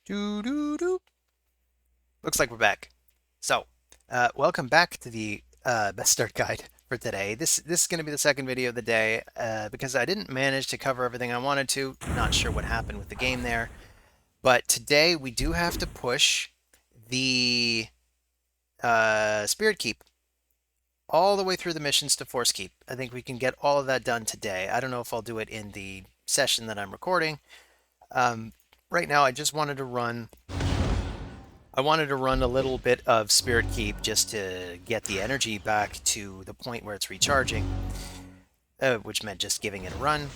Doo doo doo. Looks like we're back. So, welcome back to the best start guide for today. This is going to be the second video of the day because I didn't manage to cover everything I wanted to. Not sure what happened with the game there, but today we do have to push the Spirit Keep all the way through the missions to Force Keep. I think we can get all of that done today. I don't know if I'll do it in the session that I'm recording. Right now, I just wanted to run. I wanted to run a little bit of Spirit Keep just to get the energy back to the point where it's recharging, which meant just giving it a run.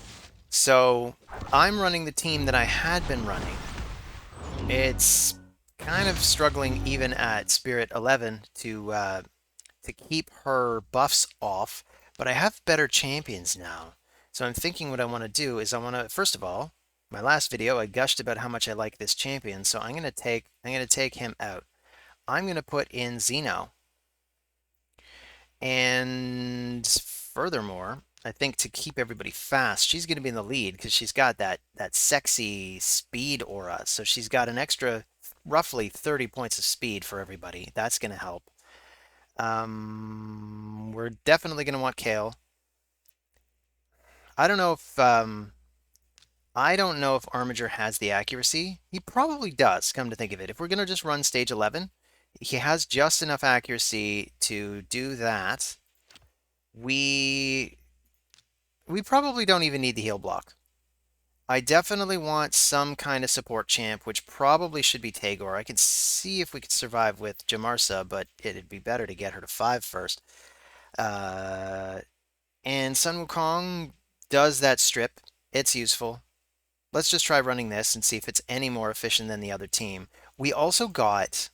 So I'm running the team that I had been running. It's kind of struggling even at Spirit 11 to keep her buffs off, but I have better champions now. So I'm thinking what I want to do is I want to, first of all, my last video I gushed about how much I like this champion, so I'm going to take him out. I'm going to put in Xeno. And furthermore, I think to keep everybody fast, she's going to be in the lead because she's got that sexy speed aura. So she's got an extra roughly 30 points of speed for everybody. That's going to help. We're definitely going to want Kale. I don't know if Armiger has the accuracy. He probably does, come to think of it. If we're going to just run stage 11, he has just enough accuracy to do that. We probably don't even need the heal block. I definitely want some kind of support champ, which probably should be Tagore. I can see if we could survive with Jamarsa, but it'd be better to get her to 5 first. And Sun Wukong does that strip. It's useful. Let's just try running this and see if it's any more efficient than the other team. We also got,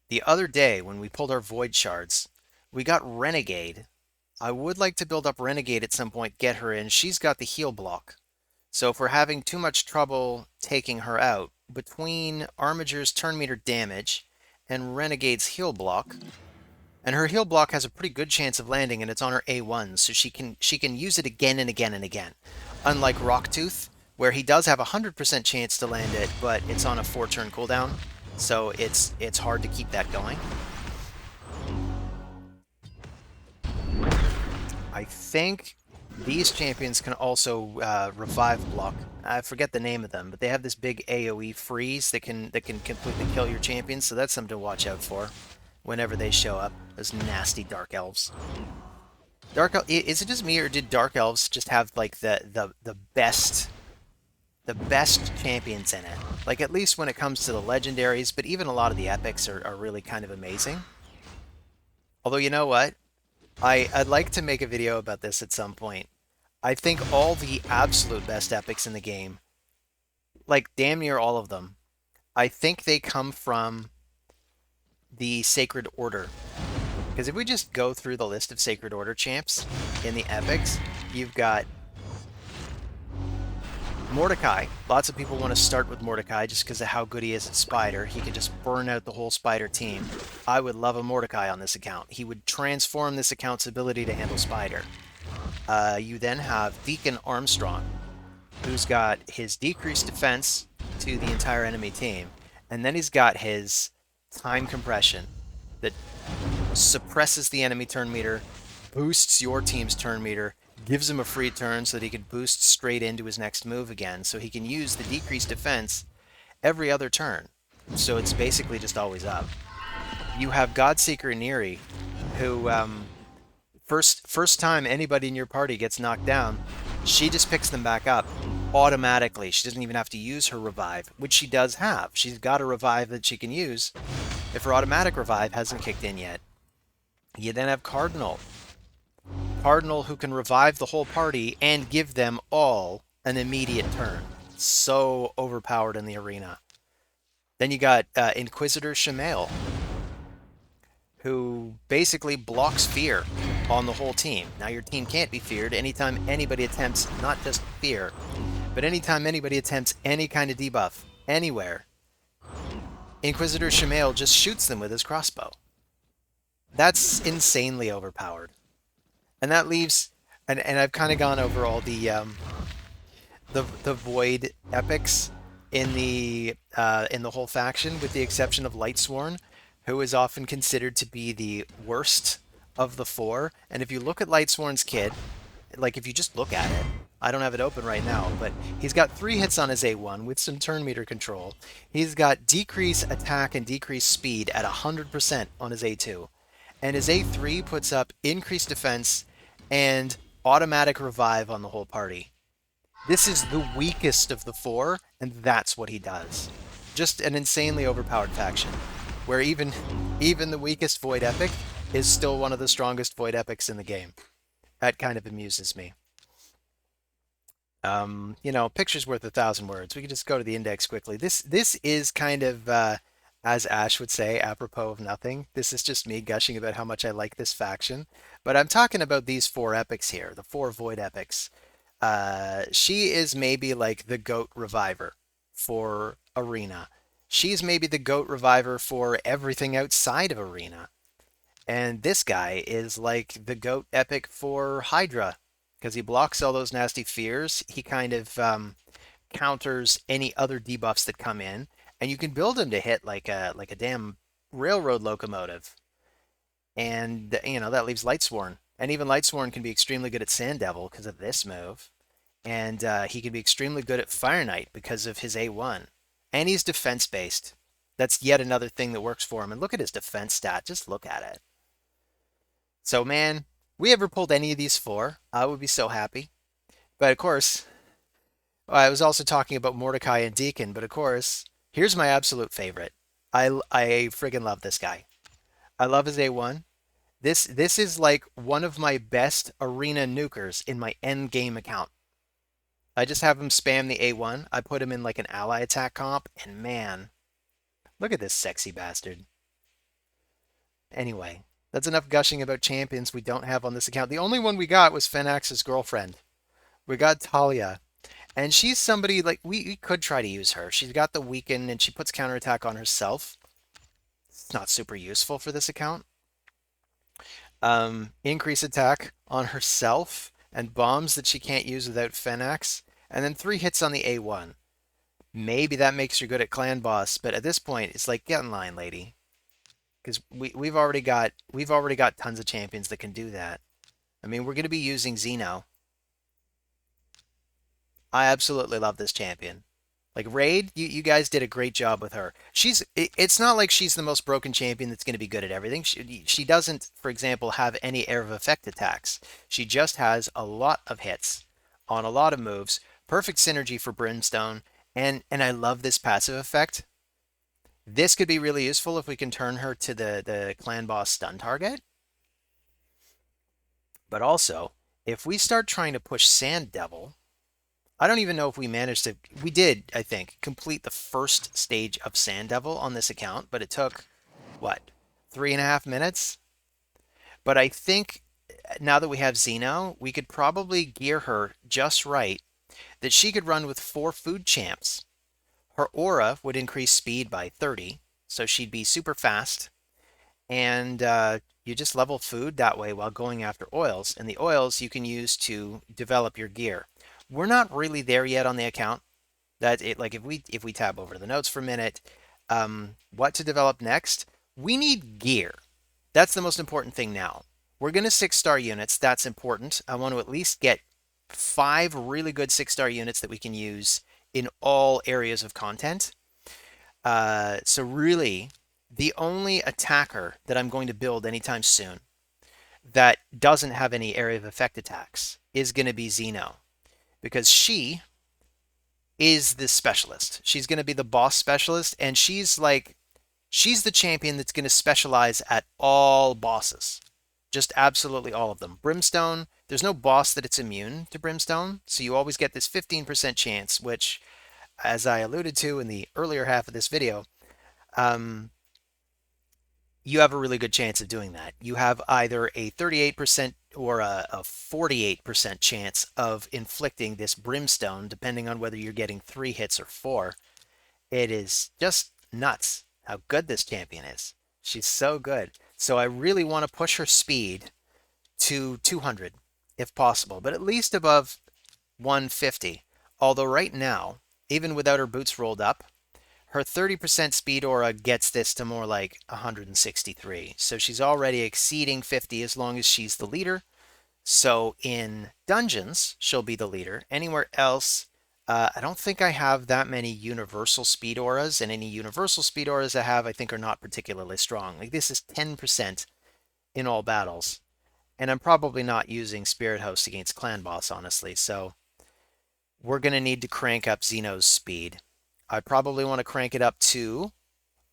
the other day when we pulled our Void Shards, we got Renegade. I would like to build up Renegade at some point, get her in. She's got the heal block. So if we're having too much trouble taking her out, between Armiger's turn meter damage and Renegade's heal block, and her heal block has a pretty good chance of landing, and it's on her A1, so she can use it again and again and again. Unlike Rocktooth, where he does have a 100% chance to land it, but it's on a 4-turn cooldown, so it's hard to keep that going. I think these champions can also revive block. I forget the name of them, but they have this big AoE freeze that can completely kill your champions, so that's something to watch out for whenever they show up. Those nasty dark elves. Is it just me, or did dark elves just have like the best champions in it? Like, at least when it comes to the legendaries, but even a lot of the epics are really kind of amazing. Although, you know what? I'd like to make a video about this at some point. I think all the absolute best epics in the game, like damn near all of them, I think they come from the Sacred Order. Because if we just go through the list of Sacred Order champs in the epics, you've got Mordecai. Lots of people want to start with Mordecai just because of how good he is at Spider. He can just burn out the whole Spider team. I would love a Mordecai on this account. He would transform this account's ability to handle Spider. You then have Deacon Armstrong, who's got his decreased defense to the entire enemy team, and then he's got his time compression that suppresses the enemy turn meter, boosts your team's turn meter, gives him a free turn so that he can boost straight into his next move again, so he can use the decreased defense every other turn. So it's basically just always up. You have Godseeker Neri, who first time anybody in your party gets knocked down, she just picks them back up automatically. She doesn't even have to use her revive, which she does have. She's got a revive that she can use if her automatic revive hasn't kicked in yet. You then have Cardinal. Cardinal, who can revive the whole party and give them all an immediate turn. So overpowered in the arena. Then you got Inquisitor Shamael, who basically blocks fear on the whole team. Now, your team can't be feared anytime anybody attempts, not just fear, but anytime anybody attempts any kind of debuff anywhere, Inquisitor Shamael just shoots them with his crossbow. That's insanely overpowered. And that leaves, and I've kind of gone over all the Void epics. in the whole faction, with the exception of Lightsworn, who is often considered to be the worst of the four. And if you look at Lightsworn's kit, like if you just look at it, I don't have it open right now, but he's got 3 hits on his A1 with some turn meter control. He's got decrease attack and decrease speed at 100% on his A2. And his A3 puts up increased defense and automatic revive on the whole party. This is the weakest of the four, and that's what he does. Just an insanely overpowered faction, where even the weakest Void Epic is still one of the strongest Void Epics in the game. That kind of amuses me. You know, picture's worth 1,000 words. We can just go to the index quickly. This is kind of, as Ash would say, apropos of nothing. This is just me gushing about how much I like this faction. But I'm talking about these 4 epics here, the 4 Void Epics. She is maybe like the GOAT reviver for Arena. She's maybe the GOAT reviver for everything outside of Arena. And this guy is like the GOAT epic for Hydra, because he blocks all those nasty fears. He kind of counters any other debuffs that come in, and you can build him to hit like a damn railroad locomotive. And you know that leaves Lightsworn, and even Lightsworn can be extremely good at Sand Devil because of this move, and he can be extremely good at Fire Knight because of his A1, and he's defense based. That's yet another thing that works for him. And look at his defense stat. Just look at it. So, man, we ever pulled any of these 4, I would be so happy. But of course, I was also talking about Mordecai and Deacon. But of course, here's my absolute favorite. I friggin' love this guy. I love his A1. This is like one of my best arena nukers in my end game account. I just have him spam the A1. I put him in like an ally attack comp, and man, look at this sexy bastard. Anyway, that's enough gushing about champions we don't have on this account. The only one we got was Fenax's girlfriend. We got Talia. And she's somebody, like, we could try to use her. She's got the weaken, and she puts counterattack on herself. It's not super useful for this account. Increase attack on herself, and bombs that she can't use without Fenax. And then 3 hits on the A1. Maybe that makes her good at clan boss, but at this point, it's like, get in line, lady. Because we've already got tons of champions that can do that. I mean, we're going to be using Xeno. I absolutely love this champion. Like Raid, you guys did a great job with her. It's not like she's the most broken champion that's going to be good at everything. She doesn't, for example, have any area of effect attacks. She just has a lot of hits on a lot of moves. Perfect synergy for Brimstone, and I love this passive effect. This could be really useful if we can turn her to the clan boss stun target. But also, if we start trying to push Sand Devil, I don't even know if we managed to... We did, I think, complete the first stage of Sand Devil on this account, but it took, what, 3.5 minutes? But I think now that we have Xeno, we could probably gear her just right that she could run with 4 food champs. Her aura would increase speed by 30, so she'd be super fast. And you just level food that way while going after oils. And the oils you can use to develop your gear. We're not really there yet on the account. That it like if we tab over the notes for a minute, what to develop next? We need gear. That's the most important thing now. We're going to 6-star units. That's important. I want to at least get 5 really good 6-star units that we can use in all areas of content. So really, the only attacker that I'm going to build anytime soon that doesn't have any area of effect attacks is going to be Xeno, because she is the specialist. She's going to be the boss specialist, and she's the champion that's going to specialize at all bosses. Just absolutely all of them. Brimstone, there's no boss that it's immune to Brimstone, so you always get this 15% chance, which, as I alluded to in the earlier half of this video, you have a really good chance of doing that. You have either a 38% or a 48% chance of inflicting this Brimstone, depending on whether you're getting 3 hits or 4. It is just nuts how good this champion is. She's so good. So I really want to push her speed to 200 if possible, but at least above 150. Although right now, even without her boots rolled up. Her 30% speed aura gets this to more like 163. So she's already exceeding 50 as long as she's the leader. So in dungeons, she'll be the leader. Anywhere else, I don't think I have that many universal speed auras, and any universal speed auras I have, I think, are not particularly strong. Like this is 10% in all battles, and I'm probably not using Spirit Host against Clan Boss, honestly. So we're going to need to crank up Xeno's speed. I probably want to crank it up to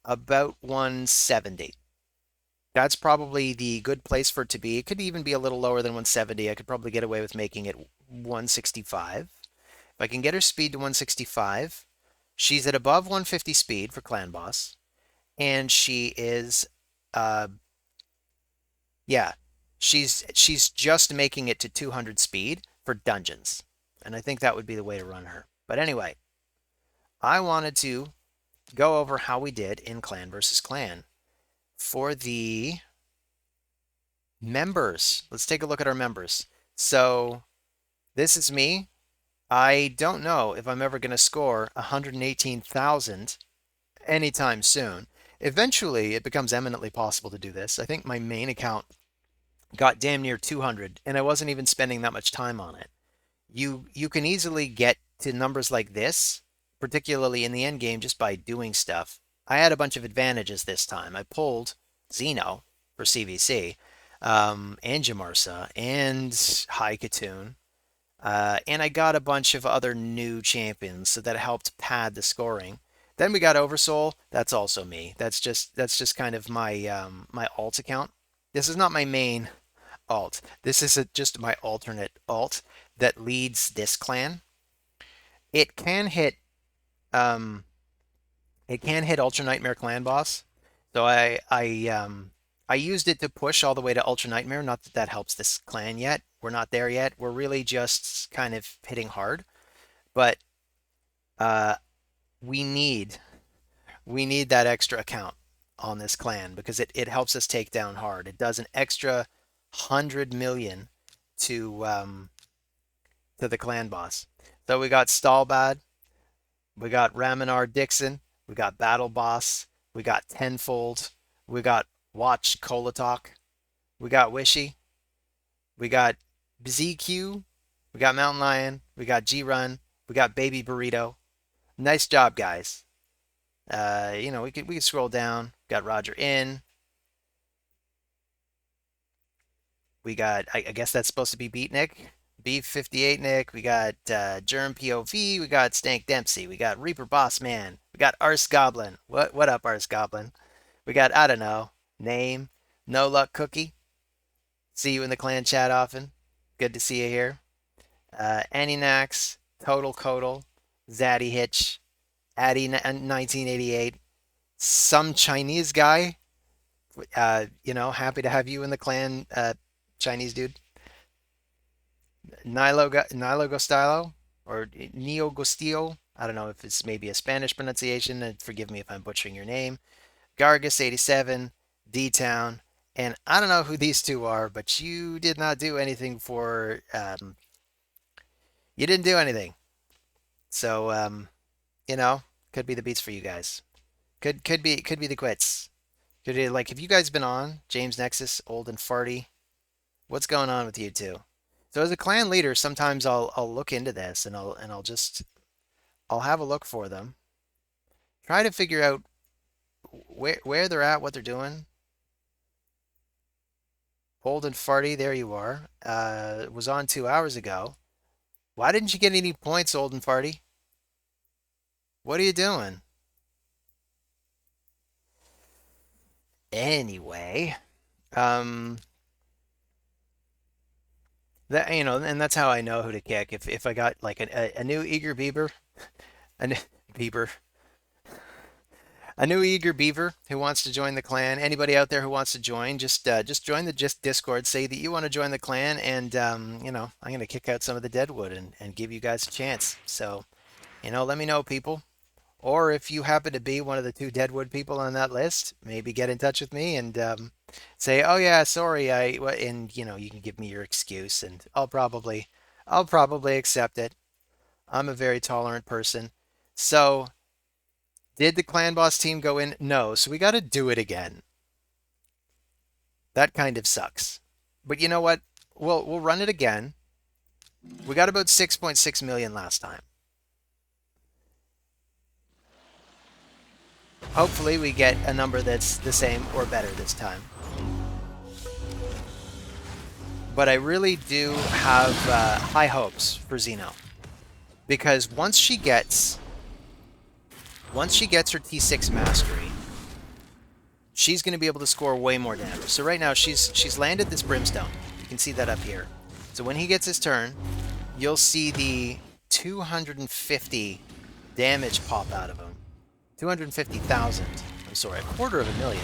about 170. That's probably the good place for it to be. It could even be a little lower than 170. I could probably get away with making it 165. If I can get her speed to 165, she's at above 150 speed for Clan Boss, and she is, uh, yeah, she's just making it to 200 speed for dungeons, and I think that would be the way to run her. But anyway, I wanted to go over how we did in Clan versus Clan for the members. Let's take a look at our members. So this is me. I don't know if I'm ever going to score 118,000 anytime soon. Eventually, it becomes eminently possible to do this. I think my main account got damn near 200, and I wasn't even spending that much time on it. You can easily get to numbers like this, particularly in the end game, just by doing stuff. I had a bunch of advantages this time. I pulled Xeno for CvC, and Jamarsa, and Haikatoon, and I got a bunch of other new champions, so that helped pad the scoring. Then we got Oversoul. That's also me. That's just kind of my alt account. This is not my main alt. This is just my alternate alt that leads this clan. It can hit um it can hit Ultra Nightmare Clan Boss. So I used it to push all the way to Ultra Nightmare. Not that that helps this clan yet. We're not there yet. We're really just kind of hitting hard. But uh we need we need that extra account on this clan because it helps us take down hard. It does an extra 100 million to the clan boss. So we got Stalbad, we got Raminar Dixon, we got Battle Boss, we got Tenfold, we got Watch Kolatok, we got Wishy, we got ZQ, we got Mountain Lion, we got G Run, we got Baby Burrito. Nice job, guys. We could scroll down. Got Roger In. We got I guess that's supposed to be Beat Nick. B58 Nick. We got Germ POV. We got Stank Dempsey. We got Reaper Boss Man. We got Arse Goblin. What up, Arse Goblin? We got I don't know name. No Luck Cookie. See you in the clan chat often. Good to see you here. Aninax. Total Codal. Zaddy Hitch. Addy 1988. Some Chinese guy. Happy to have you in the clan, Chinese dude. Nilo Gostilo or Neo Gostillo. I don't know if it's maybe a Spanish pronunciation, and forgive me if I'm butchering your name. Gargus 87, D Town, and I don't know who these two are, but you did not do anything for you didn't do anything. So could be the beats for you guys. Could be the quits. Could be like have you guys been on James Nexus, old and farty? What's going on with you two? So as a clan leader, sometimes I'll look into this and I'll have a look for them. Try to figure out where they're at, what they're doing. Old and farty, there you are. Was on 2 hours ago. Why didn't you get any points, old and farty? What are you doing? Anyway, um, and that's how I know who to kick. If I got like a new eager beaver, a new beaver, a new eager beaver who wants to join the clan. Anybody out there who wants to join, just join the just Discord. Say that you want to join the clan, and I'm gonna kick out some of the deadwood and give you guys a chance. So, let me know, people. Or if you happen to be one of the two deadwood people on that list, maybe get in touch with me and say, "Oh yeah, sorry, and you can give me your excuse, and I'll probably accept it. I'm a very tolerant person. So, did the clan boss team go in? No, so we got to do it again. That kind of sucks. But you know what? We'll run it again. We got about 6.6 million last time. Hopefully we get a number that's the same or better this time. But I really do have high hopes for Xeno. Because once she gets her T6 mastery, she's going to be able to score way more damage. So right now she's landed this brimstone. You can see that up here. So when he gets his turn, you'll see the 250 damage pop out of him. 250,000. I'm sorry, 250,000.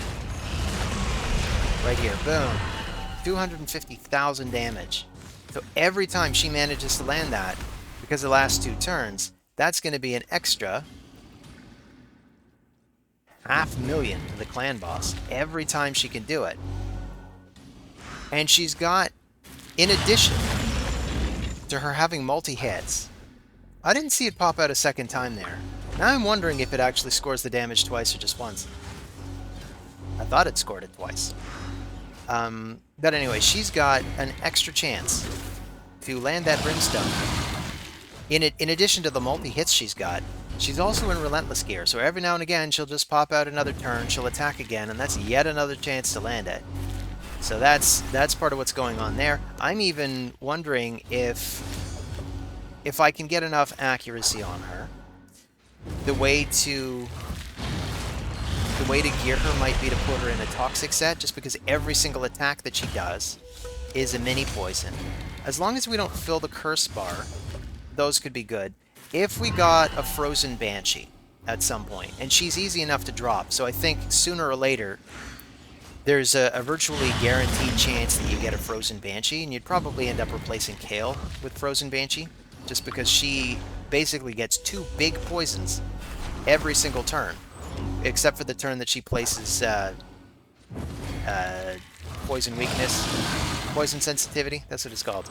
Right here, boom. 250,000 damage. So every time she manages to land that, because the last 2 turns, that's going to be an extra 500,000 to the clan boss every time she can do it. And she's got, in addition to her having multi-hits, I didn't see it pop out a second time there. Now I'm wondering if it actually scores the damage twice or just once. I thought it scored it twice. But anyway, she's got an extra chance to land that brimstone. In addition to the multi-hits she's got, she's also in Relentless gear, so every now and again she'll just pop out another turn, she'll attack again, and that's yet another chance to land it. So that's part of what's going on there. I'm even wondering if I can get enough accuracy on her. The way to gear her might be to put her in a toxic set, just because every single attack that she does is a mini poison. As long as we don't fill the curse bar, those could be good. If we got a frozen banshee at some point, and she's easy enough to drop, so I think sooner or later there's a virtually guaranteed chance that you get a frozen banshee, and you'd probably end up replacing Kale with frozen banshee, just because she basically gets 2 big poisons every single turn, except for the turn that she places poison weakness, poison sensitivity, that's what it's called.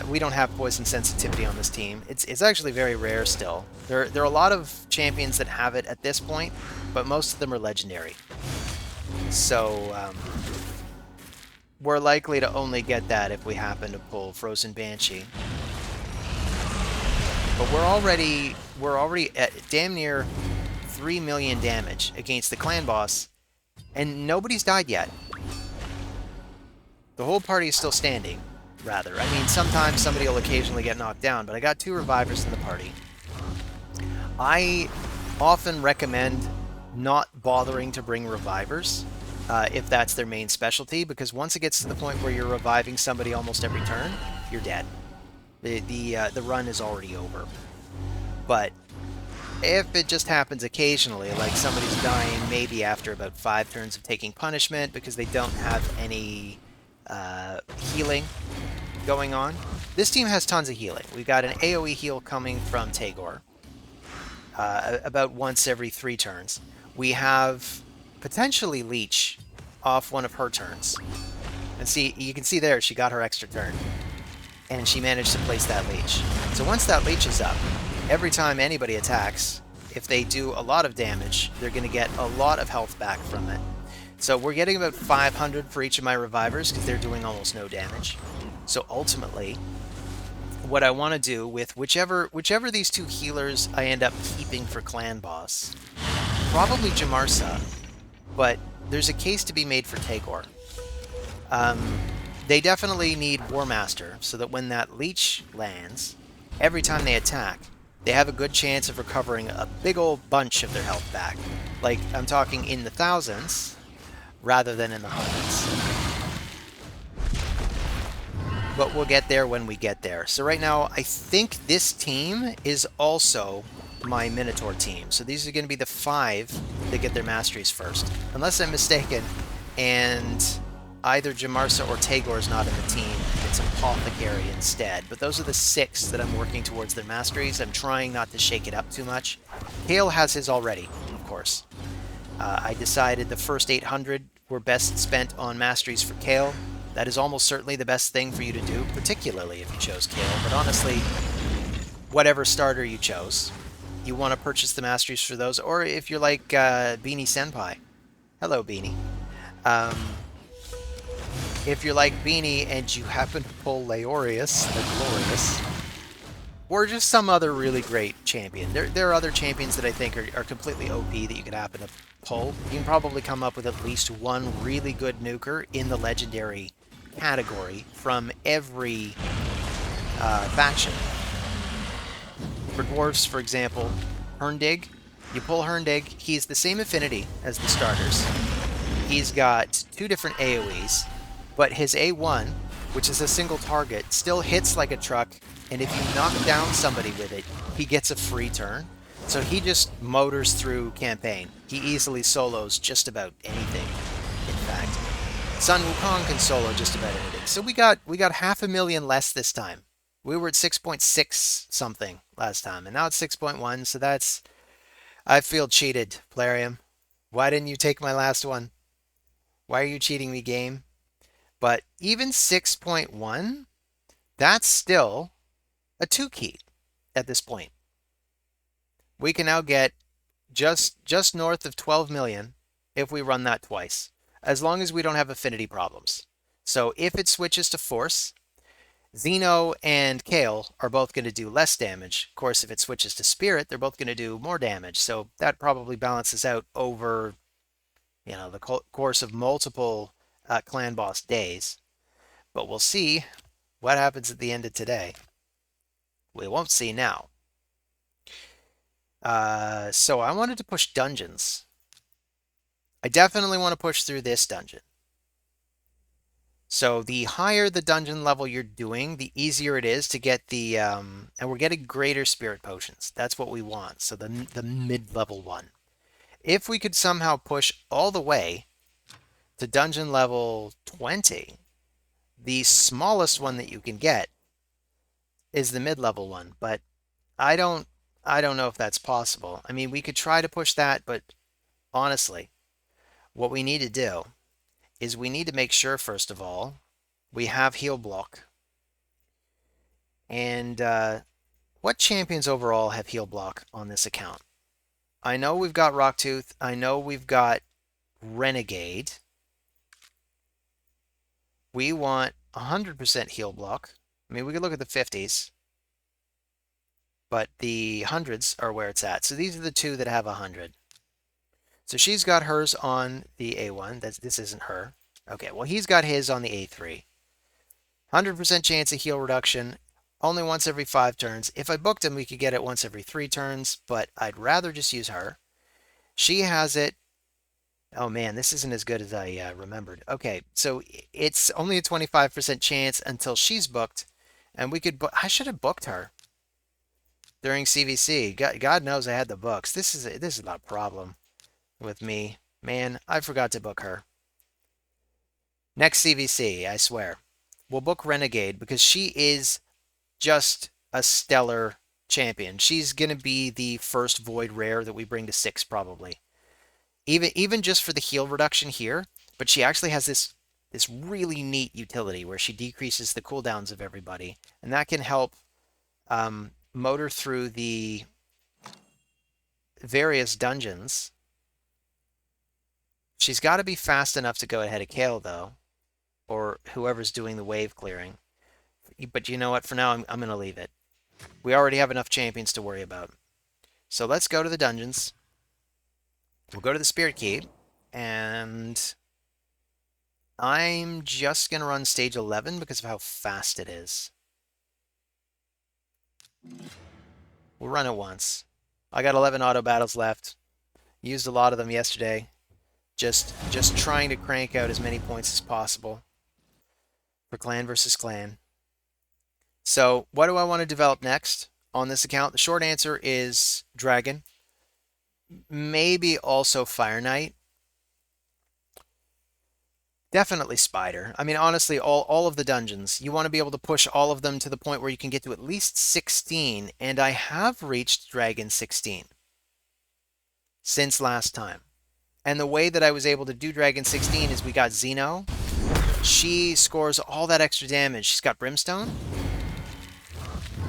We don't have poison sensitivity on this team. It's actually very rare still. There are a lot of champions that have it at this point, but most of them are legendary. So we're likely to only get that if we happen to pull Frozen Banshee. But we're already at damn near 3 million damage against the clan boss, and nobody's died yet. The whole party is still standing, rather. I mean, sometimes somebody will occasionally get knocked down, but I got 2 revivers in the party. I often recommend not bothering to bring revivers if that's their main specialty, because once it gets to the point where you're reviving somebody almost every turn, you're dead. The run is already over. But if it just happens occasionally, like somebody's dying maybe after about 5 turns of taking punishment because they don't have any healing going on. This team has tons of healing. We've got an AoE heal coming from Tagore about once every 3 turns. We have potentially Leech off one of her turns. And see, you can see there, she got her extra turn. And she managed to place that Leech. So once that Leech is up, every time anybody attacks, if they do a lot of damage, they're going to get a lot of health back from it. So we're getting about 500 for each of my revivers because they're doing almost no damage. So ultimately, what I want to do with whichever these 2 healers I end up keeping for clan boss, probably Jamarsa, but there's a case to be made for Tagore. They definitely need War Master, so that when that Leech lands, every time they attack, they have a good chance of recovering a big old bunch of their health back. Like, I'm talking in the thousands, rather than in the hundreds. But we'll get there when we get there. So right now, I think this team is also my Minotaur team. So these are going to be the 5 that get their masteries first. Unless I'm mistaken, and either Jamarsa or Tagore is not in the team. It's Apothecary instead. But those are the 6 that I'm working towards their masteries. I'm trying not to shake it up too much. Kale has his already, of course. I decided the first 800 were best spent on masteries for Kale. That is almost certainly the best thing for you to do, particularly if you chose Kale. But honestly, whatever starter you chose, you want to purchase the masteries for those, or if you're like Beanie Senpai. Hello, Beanie. Um, if you're like Beanie and you happen to pull Leorius, the Glorious, or just some other really great champion. There are other champions that I think are completely OP that you could happen to pull. You can probably come up with at least one really good nuker in the legendary category from every faction. For dwarves, for example, Herndig. You pull Herndig, he's the same affinity as the starters. He's got 2 different AoEs, but his A1, which is a single target, still hits like a truck, and if you knock down somebody with it, he gets a free turn. So he just motors through campaign. He easily solos just about anything, in fact. Sun Wukong can solo just about anything. So we got 500,000 less this time. We were at 6.6 something last time, and now it's 6.1, so that's... I feel cheated, Plarium. Why didn't you take my last one? Why are you cheating me, game? But even 6.1, that's still a 2 key at this point. We can now get just north of 12 million if we run that twice, as long as we don't have affinity problems. So if it switches to Force, Xeno and Kale are both going to do less damage. Of course, if it switches to Spirit, they're both going to do more damage. So that probably balances out over, you know, the course of multiple clan boss days. But we'll see what happens at the end of today. We won't see now. So I wanted to push dungeons. I definitely want to push through this dungeon. So the higher the dungeon level you're doing, the easier it is to get the, and we're getting greater spirit potions. That's what we want. So the mid-level one. If we could somehow push all the way to dungeon level 20, the smallest one that you can get is the mid-level one. But I don't know if that's possible. I mean, we could try to push that, but honestly, what we need to do is we need to make sure, first of all, we have heal block. And what champions overall have heal block on this account? I know we've got Rocktooth. I know we've got Renegade. We want 100% heal block. I mean, we could look at the 50s. But the 100s are where it's at. So these are the 2 that have 100. So she's got hers on the A1. This isn't her. Okay, well, he's got his on the A3. 100% chance of heal reduction, only once every 5 turns. If I booked him, we could get it once every 3 turns, but I'd rather just use her. She has it. Oh man, this isn't as good as I remembered. Okay, so it's only a 25% chance until she's booked, and we could book... I should have booked her during CvC. God knows I had the books. This is not a problem with me. Man, I forgot to book her. Next CvC, I swear. We'll book Renegade because she is just a stellar champion. She's going to be the first Void Rare that we bring to 6 probably. Even just for the heal reduction here, but she actually has this really neat utility where she decreases the cooldowns of everybody, and that can help motor through the various dungeons. She's got to be fast enough to go ahead of Kale, though, or whoever's doing the wave clearing. But you know what? For now, I'm going to leave it. We already have enough champions to worry about. So let's go to the dungeons. We'll go to the Spirit Key, and I'm just going to run stage 11 because of how fast it is. We'll run it once. I got 11 auto battles left. Used a lot of them yesterday. Just trying to crank out as many points as possible for clan versus clan. So what do I want to develop next on this account? The short answer is Dragon. Maybe also Fire Knight. Definitely Spider. I mean, honestly, all of the dungeons, you want to be able to push all of them to the point where you can get to at least 16, and I have reached Dragon 16 since last time. And the way that I was able to do Dragon 16 is we got Xeno. She scores all that extra damage. She's got Brimstone.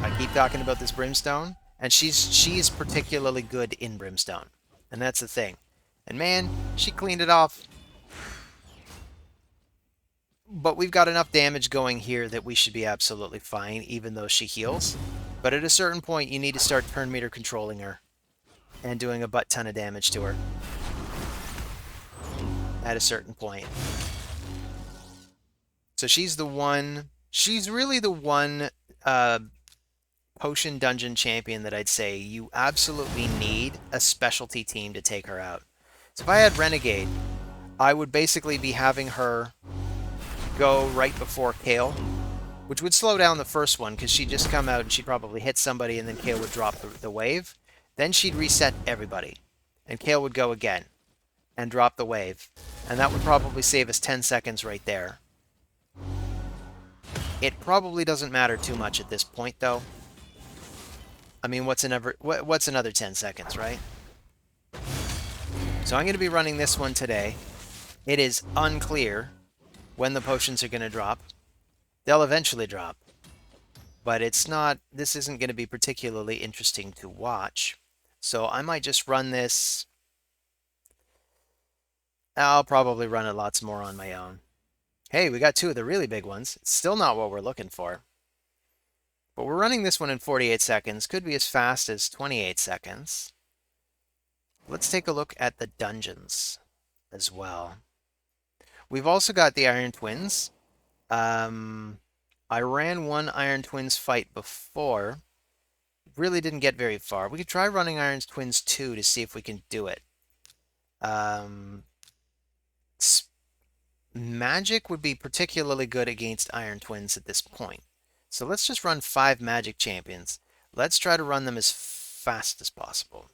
I keep talking about this Brimstone. And she's particularly good in Brimstone. And that's the thing. And man, she cleaned it off. But we've got enough damage going here that we should be absolutely fine, even though she heals. But at a certain point, you need to start turn meter controlling her and doing a butt ton of damage to her. At a certain point. So she's the one... She's really the one potion dungeon champion that I'd say you absolutely need a specialty team to take her out. So if I had Renegade, I would basically be having her go right before Kale, which would slow down the first one because she'd just come out and she'd probably hit somebody and then Kale would drop the wave. Then she'd reset everybody and Kale would go again and drop the wave. And that would probably save us 10 seconds right there. It probably doesn't matter too much at this point, though. I mean, what's another 10 seconds, right? So I'm going to be running this one today. It is unclear when the potions are going to drop. They'll eventually drop. But it's not... This isn't going to be particularly interesting to watch. So I might just run this... I'll probably run it lots more on my own. Hey, we got two of the really big ones. It's still not what we're looking for. But we're running this one in 48 seconds. Could be as fast as 28 seconds. Let's take a look at the dungeons as well. We've also got the Iron Twins. I ran one Iron Twins fight before. Really didn't get very far. We could try running Iron Twins 2 to see if we can do it. Magic would be particularly good against Iron Twins at this point. So let's just run 5 Magic Champions. Let's try to run them as fast as possible.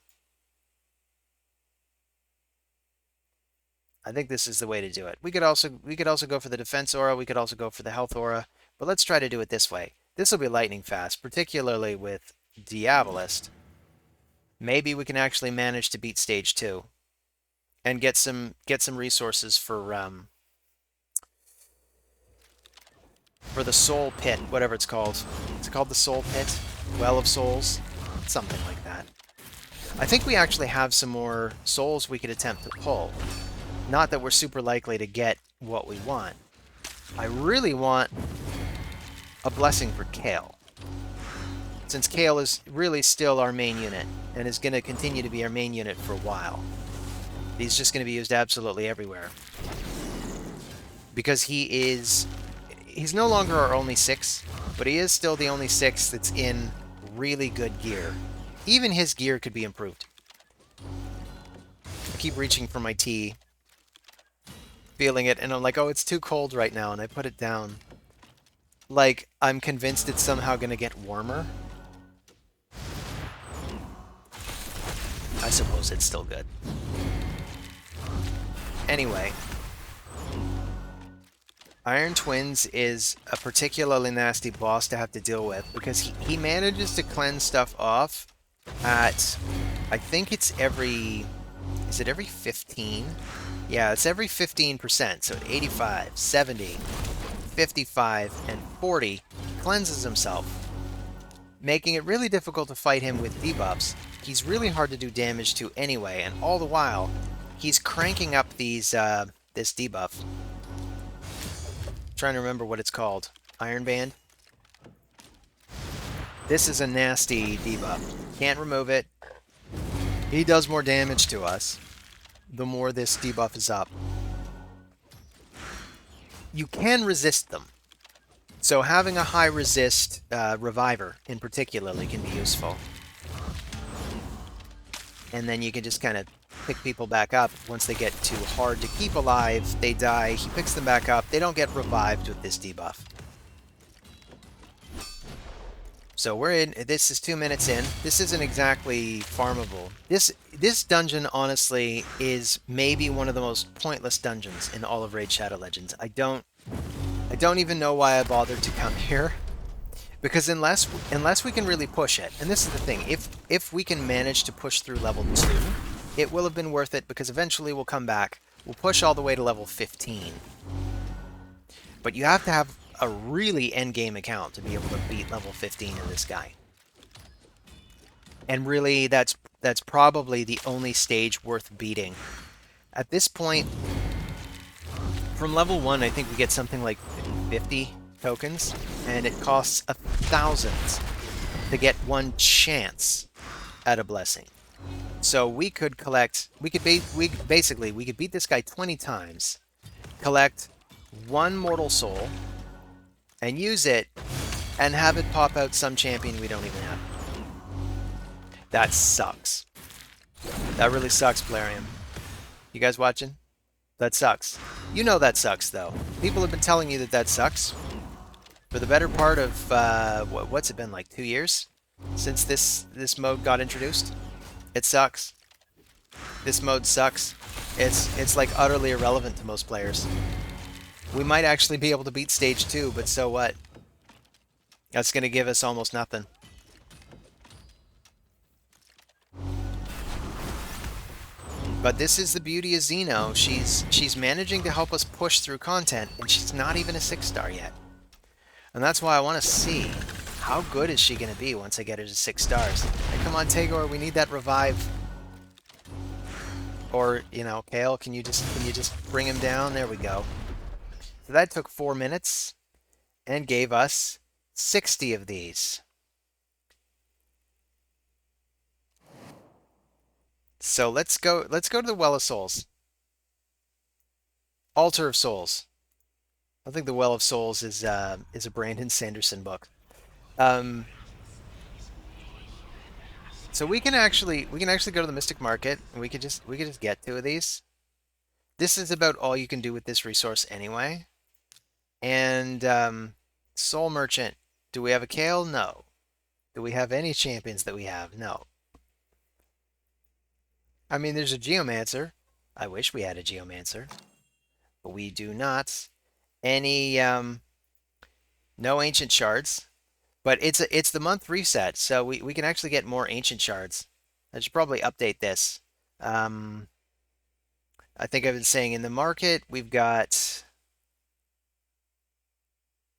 I think this is the way to do it. We could also go for the Defense Aura. We could also go for the Health Aura. But let's try to do it this way. This will be lightning fast, particularly with Diabolist. Maybe we can actually manage to beat Stage 2. And get some resources for the Soul Pit, whatever it's called. Is it called the Soul Pit? Well of Souls? Something like that. I think we actually have some more souls we could attempt to pull. Not that we're super likely to get what we want. I really want a blessing for Kale. Since Kale is really still our main unit, and is going to continue to be our main unit for a while. He's just going to be used absolutely everywhere. Because he's no longer our only 6, but he is still the only 6 that's in really good gear. Even his gear could be improved. I keep reaching for my tea, feeling it, and I'm like, oh, it's too cold right now, and I put it down. Like, I'm convinced it's somehow going to get warmer. I suppose it's still good. Anyway, Iron Twins is a particularly nasty boss to have to deal with because he manages to cleanse stuff off at, I think it's every, is it every 15? Yeah, it's every 15%, so 85, 70, 55, and 40 cleanses himself, making it really difficult to fight him with debuffs. He's really hard to do damage to anyway, and all the while, he's cranking up these this debuff. I'm trying to remember what it's called. Iron Band? This is a nasty debuff. Can't remove it. He does more damage to us the more this debuff is up. You can resist them. So having a high resist reviver in particularly can be useful. And then you can just kind of pick people back up. Once they get too hard to keep alive, they die. He picks them back up. They don't get revived with this debuff. So we're in. This is 2 minutes in. This isn't exactly farmable. This dungeon, honestly, is maybe one of the most pointless dungeons in all of Raid Shadow Legends. I don't even know why I bothered to come here. Because unless we can really push it, and this is the thing, if we can manage to push through level 2, it will have been worth it because eventually we'll come back, we'll push all the way to level 15. But you have to have a really endgame account to be able to beat level 15 in this guy. And really, that's probably the only stage worth beating. At this point, from level 1, I think we get something like 50 tokens, and it costs 1,000 to get one chance at a blessing. So we could collect, we could basically, we could beat this guy 20 times, collect one mortal soul, and use it, and have it pop out some champion we don't even have. That sucks. That really sucks, Plarium. You guys watching? That sucks. You know that sucks, though. People have been telling you that that sucks for the better part of, what's it been, like 2 years? Since this mode got introduced? It sucks. This mode sucks. It's like utterly irrelevant to most players. We might actually be able to beat stage 2, but so what? That's going to give us almost nothing. But this is the beauty of Xeno. She's managing to help us push through content, and she's not even a 6-star yet. And that's why I want to see how good is she going to be once I get her to 6 stars. Hey, come on, Tagor, we need that revive. Or, you know, Kale, can you just bring him down? There we go. So that took 4 minutes and gave us 60 of these. So let's go to the Well of Souls. Altar of Souls. I think the Well of Souls is a Brandon Sanderson book. So we can actually go to the Mystic Market, and we could just get 2 of these. This is about all you can do with this resource anyway. And Soul Merchant. Do we have a Kale? No. Do we have any champions that we have? No. I mean, there's a Geomancer. I wish we had a Geomancer. But we do not. Any, no Ancient Shards. But it's the month reset, so we can actually get more Ancient Shards. I should probably update this. I think I've been saying in the market, we've got...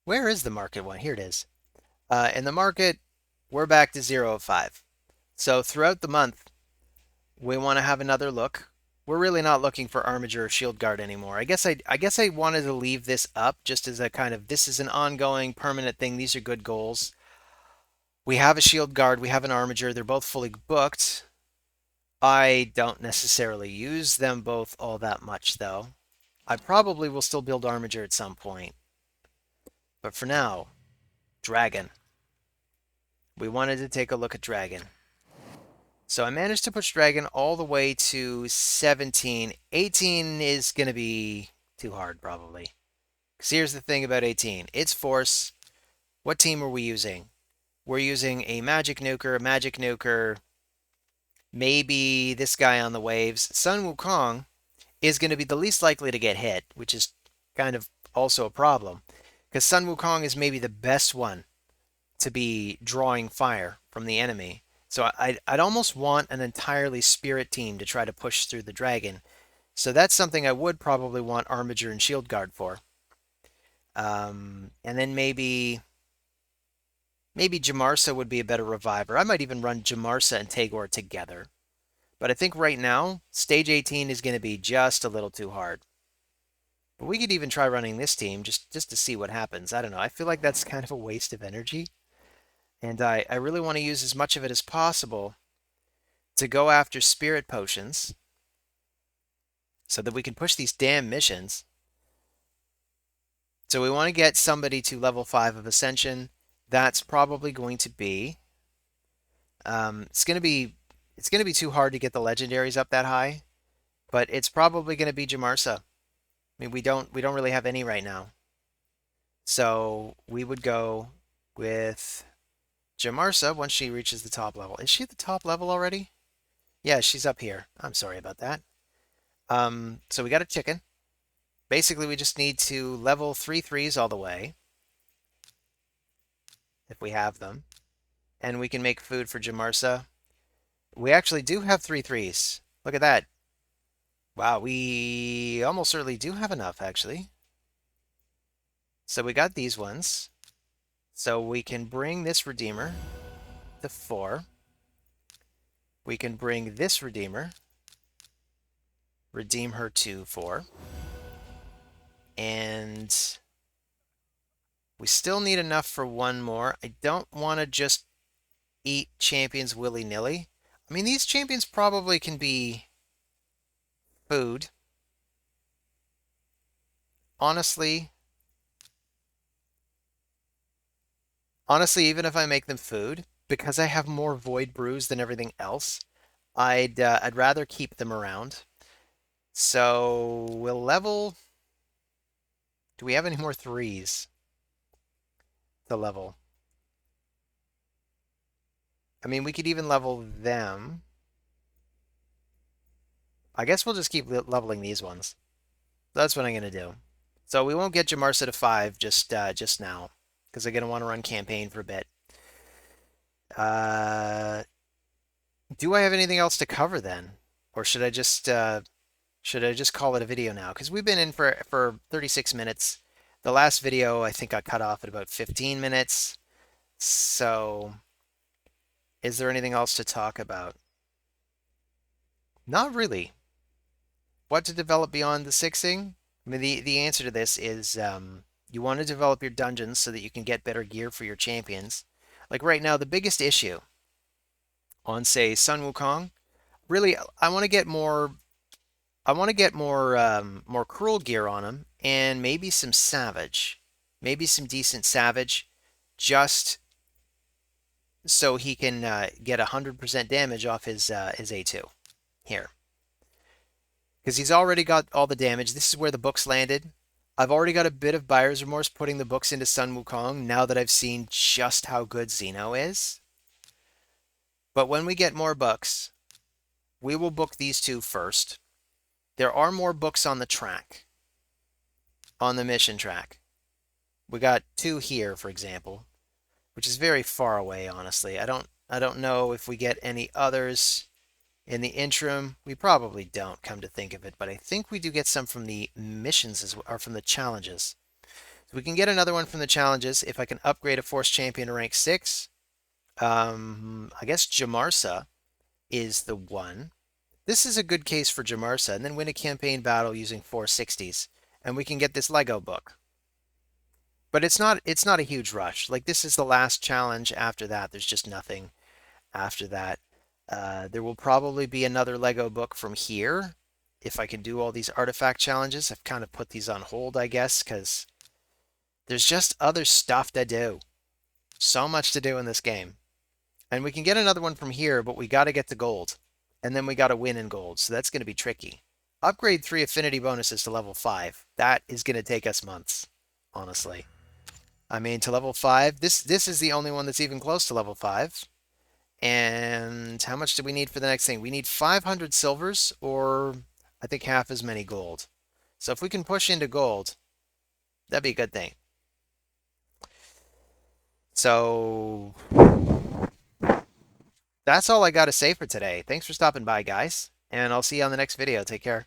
Where is the market one? Here it is. In the market, we're back to 0 of 5. So throughout the month, we want to have another look. We're really not looking for Armiger or Shield Guard anymore. I guess I wanted to leave this up just as a kind of, this is an ongoing, permanent thing. These are good goals. We have a Shield Guard, we have an Armiger. They're both fully booked. I don't necessarily use them both all that much, though. I probably will still build Armiger at some point. But for now, Dragon. We wanted to take a look at Dragon. So I managed to push Dragon all the way to 17. 18 is going to be too hard, probably. Because here's the thing about 18. It's Force. What team are we using? We're using a Magic Nuker, maybe this guy on the waves. Sun Wukong is going to be the least likely to get hit, which is kind of also a problem. Because Sun Wukong is maybe the best one to be drawing fire from the enemy. So I'd almost want an entirely Spirit team to try to push through the Dragon. So that's something I would probably want Armiger and Shield Guard for. And then maybe Jamarsa would be a better reviver. I might even run Jamarsa and Tagor together. But I think right now, Stage 18 is going to be just a little too hard. But we could even try running this team just to see what happens. I don't know. I feel like that's kind of a waste of energy. And I really want to use as much of it as possible to go after Spirit Potions so that we can push these damn missions. So we want to get somebody to level 5 of Ascension. That's probably going to be... it's going to be too hard to get the legendaries up that high, but it's probably going to be Jamarsa. I mean, we don't really have any right now. So we would go with Jamarsa once she reaches the top level. Is she at the top level already? Yeah, she's up here. I'm sorry about that. So we got a chicken. Basically, we just need to level 3 3s all the way, if we have them. And we can make food for Jamarsa. We actually do have 3 3s. Look at that. Wow, we almost certainly do have enough, actually. So we got these ones. So we can bring this Redeemer to 4. We can bring this Redeemer, redeem her to 4. And we still need enough for one more. I don't want to just eat champions willy-nilly. I mean, these champions probably can be food. Honestly, even if I make them food, because I have more void brews than everything else, I'd rather keep them around. So we'll level. Do we have any more 3s to level? I mean, we could even level them. I guess we'll just keep leveling these ones. That's what I'm gonna do. So we won't get Jamarsa to 5 just now, because I'm gonna want to run campaign for a bit. Uh, do I have anything else to cover then, or should I just call it a video now? Because we've been in for 36 minutes. The last video I think I cut off at about 15 minutes. So, is there anything else to talk about? Not really. What to develop beyond the sixing? I mean, the answer to this is you want to develop your dungeons so that you can get better gear for your champions. Like right now, the biggest issue on, say, Sun Wukong, really, I want to get more. I want to get more cruel gear on him, and maybe some savage, maybe some decent savage, just so he can get 100% damage off his A2 here. Because he's already got all the damage. This is where the books landed. I've already got a bit of buyer's remorse putting the books into Sun Wukong now that I've seen just how good Xeno is. But when we get more books, we will book these two first. There are more books on the track, on the mission track. We got 2 here, for example, which is very far away, honestly. I don't know if we get any others in the interim. We probably don't, come to think of it, but I think we do get some from the missions or from the challenges. So we can get another one from the challenges if I can upgrade a Force Champion to rank 6. I guess Jamarsa is the one. This is a good case for Jamarsa, and then win a campaign battle using 460s, and we can get this Lego book. But it's not a huge rush. Like, this is the last challenge. After that, there's just nothing after that. There will probably be another Lego book from here if I can do all these artifact challenges. I've kind of put these on hold, I guess, because there's just other stuff to do. So much to do in this game. And we can get another one from here, but we got to get to gold. And then we got to win in gold, so that's going to be tricky. Upgrade 3 affinity bonuses to level 5. That is going to take us months, honestly. I mean, to level 5, this is the only one that's even close to level 5. And how much do we need for the next thing? We need 500 silvers, or I think half as many gold. So if we can push into gold, that'd be a good thing. So that's all I got to say for today. Thanks for stopping by, guys, and I'll see you on the next video. Take care.